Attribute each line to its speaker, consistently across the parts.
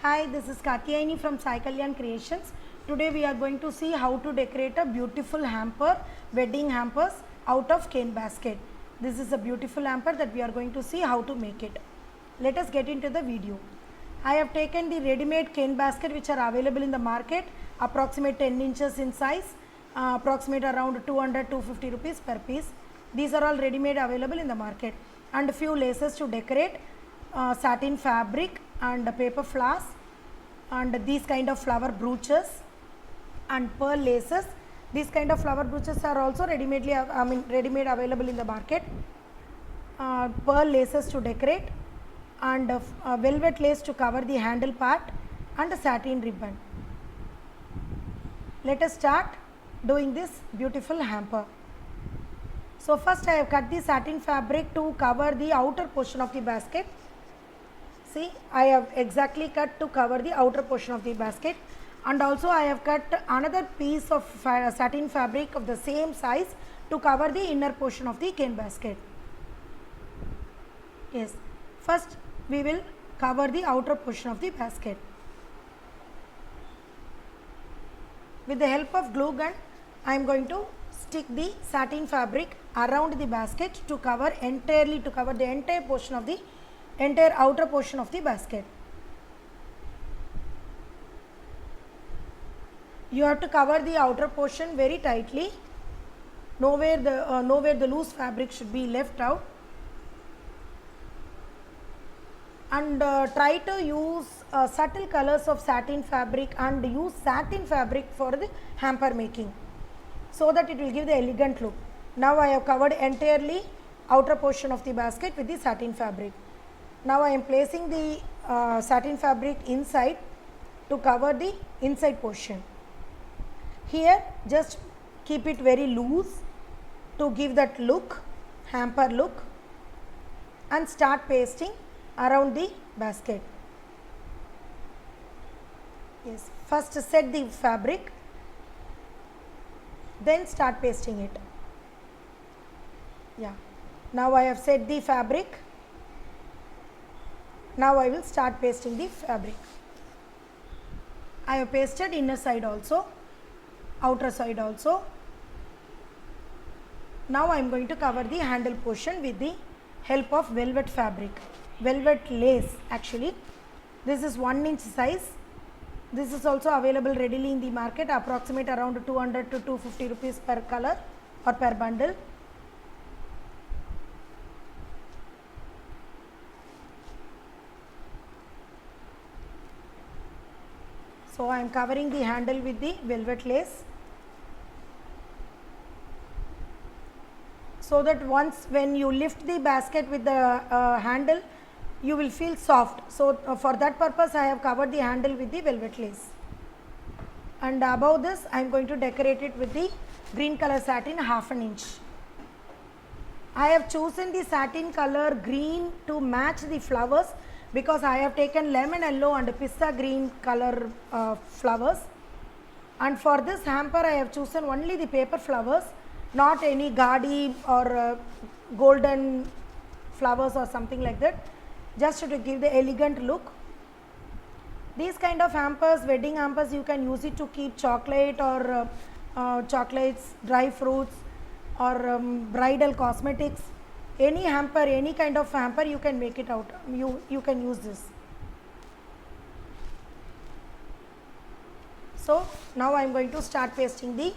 Speaker 1: Hi, this is Katyayani from Sai Kalyan Creations. Today we are going to see how to decorate a beautiful hamper, wedding hampers out of cane basket. This is a beautiful hamper that we are going to see how to make it. Let us get into the video. I have taken the ready-made cane basket which are available in the market, approximate 10 inches in size, approximate around 200-250 rupees per piece. These are all ready-made available in the market, and a few laces to decorate, satin fabric and paper flowers, and these kind of flower brooches and pearl laces. These kind of flower brooches are also ready-made available in the market. Pearl laces to decorate, and velvet lace to cover the handle part, and a satin ribbon. Let us start doing this beautiful hamper. So first I have cut the satin fabric to cover the outer portion of the basket. See, I have exactly cut to cover the outer portion of the basket, and also I have cut another piece of satin fabric of the same size to cover the inner portion of the cane basket. Yes, first we will cover the outer portion of the basket. With the help of glue gun, I am going to stick the satin fabric around the basket to cover entirely, to cover the entire portion of the entire outer portion of the basket. You have to cover the outer portion very tightly. Nowhere the loose fabric should be left out, and try to use subtle colors of satin fabric, and use satin fabric for the hamper making, so that it will give the elegant look. Now I have covered entirely outer portion of the basket with the satin fabric. Now I am placing the satin fabric inside to cover the inside portion. Here just keep it very loose to give that look, hamper look, and start pasting around the basket. Yes, first set the fabric, then start pasting it. Yeah, now I have set the fabric. Now I will start pasting the fabric. I have pasted inner side also, outer side also. Now I am going to cover the handle portion with the help of velvet fabric, velvet lace actually. This is 1 inch size. This is also available readily in the market, approximate around 200 to 250 rupees per color or per bundle. So I am covering the handle with the velvet lace, so that once when you lift the basket with the handle, you will feel soft. So for that purpose I have covered the handle with the velvet lace, and above this I am going to decorate it with the green color satin, 1/2 inch. I have chosen the satin color green to match the flowers, because I have taken lemon yellow and pista green color flowers, and for this hamper I have chosen only the paper flowers, not any gaudy or golden flowers or something like that, just to give the elegant look. These kind of hampers, wedding hampers, you can use it to keep chocolate or chocolates, dry fruits, or bridal cosmetics. Any hamper, any kind of hamper you can make it out, you can use this. So now I am going to start pasting the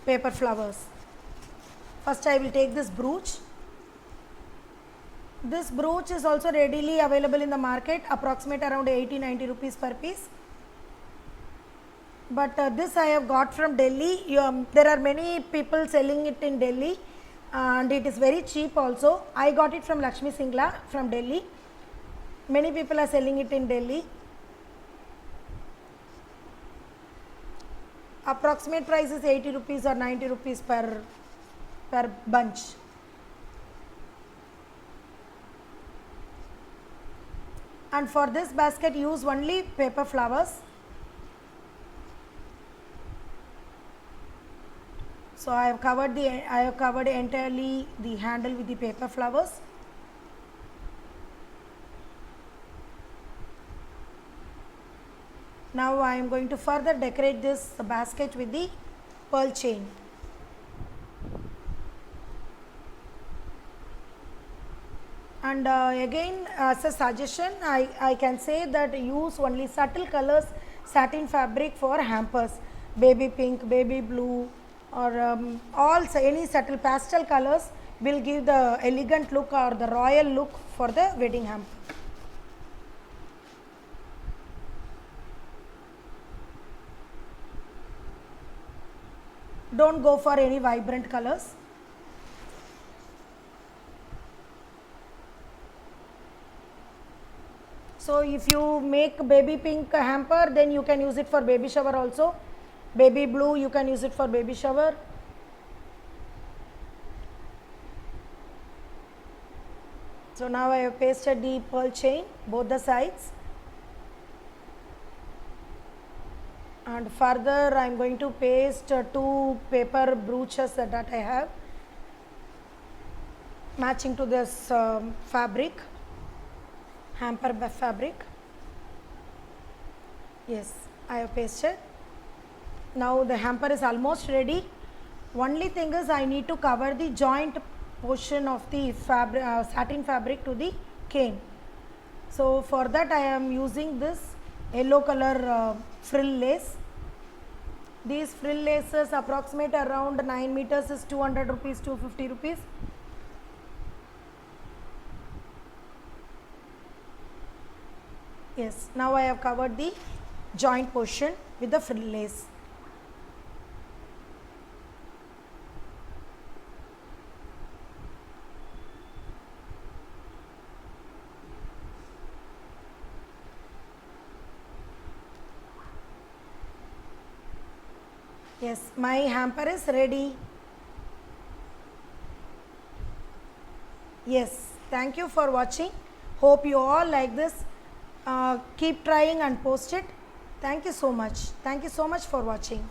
Speaker 1: paper flowers. First I will take this brooch. This brooch is also readily available in the market, approximate around 80-90 rupees per piece. But this I have got from Delhi. There are many people selling it in Delhi, and it is very cheap also. I got it from Lakshmi Singla from Delhi. Many people are selling it in Delhi. Approximate price is 80 rupees or 90 rupees per bunch. And for this basket use only paper flowers. So I have covered entirely the handle with the paper flowers. Now I am going to further decorate this basket with the pearl chain. And again, as a suggestion, I can say that use only subtle colors satin fabric for hampers, baby pink, baby blue, or any subtle pastel colors will give the elegant look or the royal look for the wedding hamper. Don't go for any vibrant colors. So if you make baby pink hamper, then you can use it for baby shower also. Baby blue, you can use it for baby shower. So now I have pasted the pearl chain both the sides. And further I am going to paste two paper brooches that I have matching to this fabric, hamper fabric. Yes, I have pasted. Now the hamper is almost ready. Only thing is I need to cover the joint portion of the fabric, satin fabric to the cane. So for that I am using this yellow color frill lace. These frill laces approximate around 9 meters is 200 rupees, 250 rupees. Yes, now I have covered the joint portion with the frill lace. Yes, my hamper is ready. Yes, thank you for watching. Hope you all like this. Keep trying and post it. Thank you so much. Thank you so much for watching.